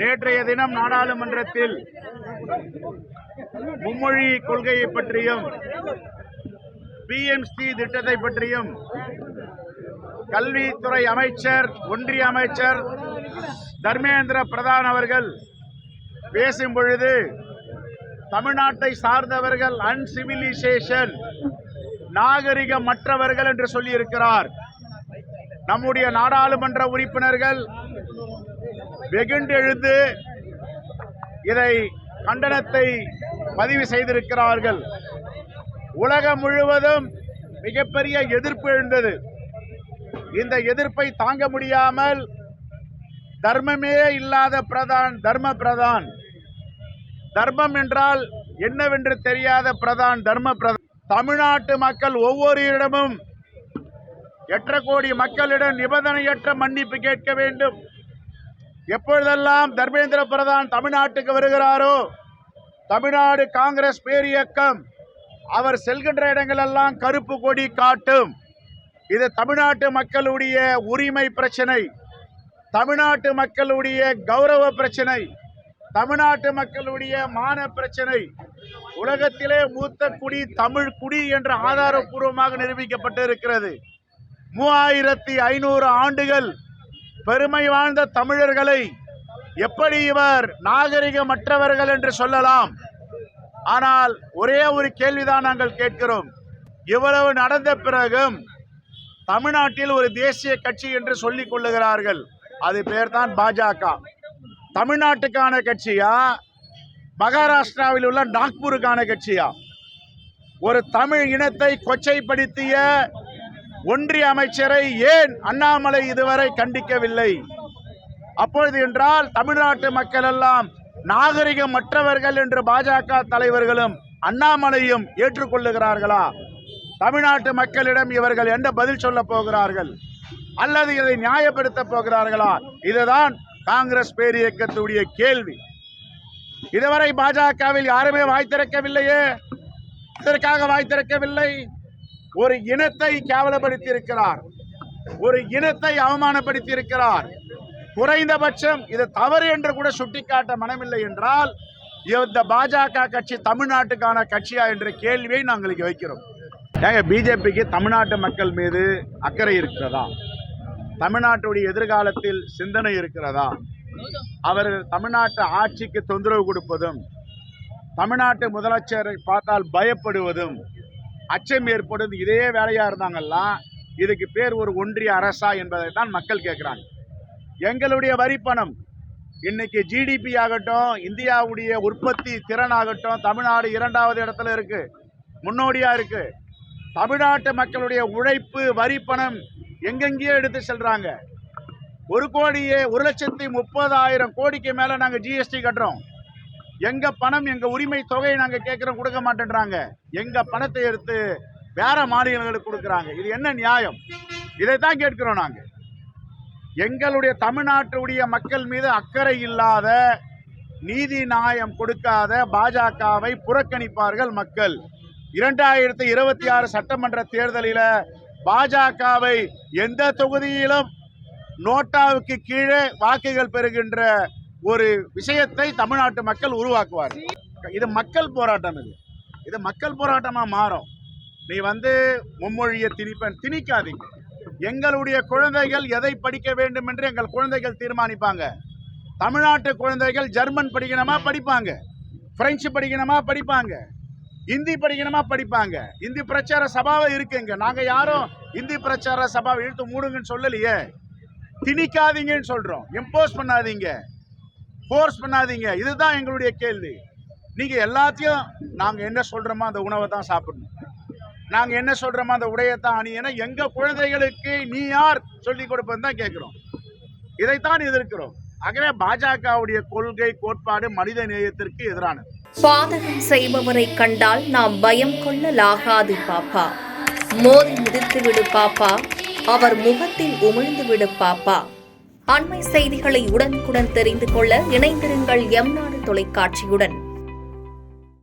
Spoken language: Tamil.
நேற்றைய தினம் நாடாளுமன்றத்தில் மும்மொழி கொள்கையை பற்றியும் PMC திட்டத்தை பற்றியும் கல்வித்துறை அமைச்சர் ஒன்றிய அமைச்சர் தர்மேந்திர பிரதான் அவர்கள் பேசும் பொழுது தமிழ்நாட்டை சார்ந்தவர்கள் அன்சிவிலைசேஷன் நாகரிகமற்றவர்கள் என்று சொல்லியிருக்கிறார். நம்முடைய நாடாளுமன்ற உறுப்பினர்கள் வெகுண்டெழுந்து இதை கண்டனத்தை பதிவு செய்திருக்கிறார்கள். உலகம் முழுவதும் மிகப்பெரிய எதிர்ப்பு எழுந்தது. இந்த எதிர்ப்பை தாங்க முடியாமல் தர்மமே இல்லாத பிரதான் தர்ம பிரதான், தர்மம் என்றால் என்னவென்று தெரியாத பிரதான் தர்ம பிரதான். தமிழ்நாட்டு மக்கள் ஒவ்வொருவரிடமும் 8 கோடி மக்களிடம் நிபந்தனையற்ற மன்னிப்பு கேட்க வேண்டும். எப்பொழுதெல்லாம் தர்மேந்திர பிரதான் தமிழ்நாட்டுக்கு வருகிறாரோ, தமிழ்நாடு காங்கிரஸ் பேரியக்கம் அவர் செல்கின்ற இடங்களெல்லாம் கருப்பு கொடி காட்டும். இது தமிழ்நாட்டு மக்களுடைய உரிமை பிரச்சனை, தமிழ்நாட்டு மக்களுடைய கௌரவ பிரச்சனை, தமிழ்நாட்டு மக்களுடைய மான பிரச்சனை. உலகத்திலே மூத்த குடி தமிழ் குடி என்று ஆதாரப்பூர்வமாக நிரூபிக்கப்பட்டு இருக்கிறது. 3500 ஆண்டுகள் பெருமை வாழ்ந்த தமிழர்களை எப்படி இவர் நாகரிகமற்றவர்கள் என்று சொல்லலாம்? ஆனால் ஒரே ஒரு கேள்விதான் நாங்கள் கேட்கிறோம். இவ்வளவு நடந்த பிறகும் தமிழ்நாட்டில் ஒரு தேசிய கட்சி என்று சொல்லிக் கொள்ளுகிறார்கள். அது பேர் தான் பாஜக. தமிழ்நாட்டுக்கான கட்சியா, மகாராஷ்டிராவில் உள்ள நாக்பூருக்கான கட்சியா? ஒரு தமிழ் இனத்தை கொச்சைப்படுத்திய ஒன்றிய அமைச்சரை ஏன் அண்ணாமலை இதுவரை கண்டிக்கவில்லை? அப்பொழுது என்றால் தமிழ்நாட்டு மக்கள் எல்லாம் நாகரிகமற்றவர்கள் என்று பாஜக தலைவர்களும் அண்ணாமலையும் ஏற்றுக்கொள்ளுகிறார்களா? தமிழ்நாட்டு மக்களிடம் இவர்கள் என்ன பதில் சொல்ல போகிறார்கள்? அல்லது இதை நியாயப்படுத்த போகிறார்களா? இதுதான் காங்கிரஸ் பேரியக்கத்துடைய கேள்வி. இதுவரை பாஜகவில் யாருமே வாய் திறக்கவில்லையே. இதற்காக வாய் திறக்கவில்லை. ஒரு இனத்தை கேவலப்படுத்தி இருக்கிறார், ஒரு இனத்தை அவமானப்படுத்தி இருக்கிறார். குறைந்தபட்சம் இது தவறு என்று கூட சுட்டிக்காட்ட மனமில்லை என்றால் இந்த பாஜக கட்சி தமிழ்நாட்டுக்கான கட்சியா என்ற கேள்வியை நாங்கள் இங்கே வைக்கிறோம். ஏங்க, பிஜேபிக்கு தமிழ்நாட்டு மக்கள் மீது அக்கறை இருக்கிறதா? தமிழ்நாட்டுடைய எதிர்காலத்தில் சிந்தனை இருக்கிறதா? அவர்கள் தமிழ்நாட்டு ஆட்சிக்கு தொந்தரவு கொடுப்பதும், தமிழ்நாட்டு முதலமைச்சரை பார்த்தால் பயப்படுவதும், அச்சம் ஏற்படுவது இதே வேலையா இருந்தாங்கல்ல, இதுக்கு பேர் ஒரு ஒன்றிய அரசா என்பதை தான் மக்கள் கேட்கிறாங்க. எங்களுடைய வரி பணம் இன்னைக்கு ஜிடிபி ஆகட்டும், இந்தியாவுடைய உற்பத்தி திறன் ஆகட்டும், தமிழ்நாடு 2வது இடத்துல இருக்கு, முன்னோடியா இருக்கு. தமிழ்நாட்டு மக்களுடைய உழைப்பு வரி பணம் எங்கெங்கேயோ எடுத்து செல்றாங்க. 1,30,000 கோடிக்கு மேல நாங்க ஜிஎஸ்டி கட்டுறோம். எங்க பணம், எங்க உரிமை தொகையை நாங்க கேட்கிறோம், கொடுக்க மாட்டேன்றாங்க. எங்க பணத்தை எடுத்து வேற மாநிலங்களுக்கு கொடுக்கறாங்க. இது என்ன நியாயம்? இதைத்தான் கேட்கிறோம் நாங்க. எங்களுடைய தமிழ்நாட்டுடைய மக்கள் மீது அக்கறை இல்லாத, நீதி நியாயம் கொடுக்காத பாஜகவை புறக்கணிப்பார்கள் மக்கள். 2026 சட்டமன்ற தேர்தலில் பாஜகவை எந்த தொகுதியிலும் நோட்டாவுக்கு கீழே வாக்குகள் பெறுகின்ற ஒரு விஷயத்தை தமிழ்நாட்டு மக்கள் உருவாக்குவார். இது மக்கள் போராட்டம். இது மக்கள் போராட்டமா மாறும். நீ மும்மொழியை திணிக்காதீங்க. எங்களுடைய குழந்தைகள் எதை படிக்க வேண்டும் என்று எங்கள் குழந்தைகள் தீர்மானிப்பாங்க. தமிழ்நாட்டு குழந்தைகள் ஜெர்மன் படிக்கணுமா படிப்பாங்க, பிரெஞ்சு படிக்கணுமா படிப்பாங்க, இந்தி படிக்கணுமா படிப்பாங்க. இந்தி பிரச்சார சபாவை இருக்குங்க. நாங்க யாரும் இந்தி பிரச்சார சபாவை இழுத்து மூடுங்கன்னு சொல்லலையே. திணிக்காதீங்கன்னு சொல்றோம். இம்போஸ் பண்ணாதீங்க, ஃபோர்ஸ் பண்ணாதீங்க. இதுதான் எங்களுடைய கேள்வி. நீங்க எல்லாத்தையும் நாங்க என்ன சொல்றோமோ அந்த உணவை தான் சாப்பிடணும், நாங்க என்ன சொல்றோமோ அந்த உடையத்தான் அணியணும். எங்க குழந்தைகளுக்கு நீ யார் சொல்லிக் கொடுப்பது தான் கேட்கிறோம். இதைத்தான் எதிர்க்கிறோம். ஆகவே பாஜகவுடைய கொள்கை கோட்பாடு மனித நேயத்திற்கு எதிரானது. பாதகம் செய்பவரை கண்டால் நாம் பயம் கொள்ளலாகாது பாப்பா. மோதி மிதித்து விடு பாப்பா, அவர் முகத்தில் உமிழ்ந்து விடு பாப்பா. அண்மை செய்திகளை உடனுக்குடன் தெரிந்து கொள்ள இணைந்திருங்கள் எம் நாடு தொலைக்காட்சியுடன்.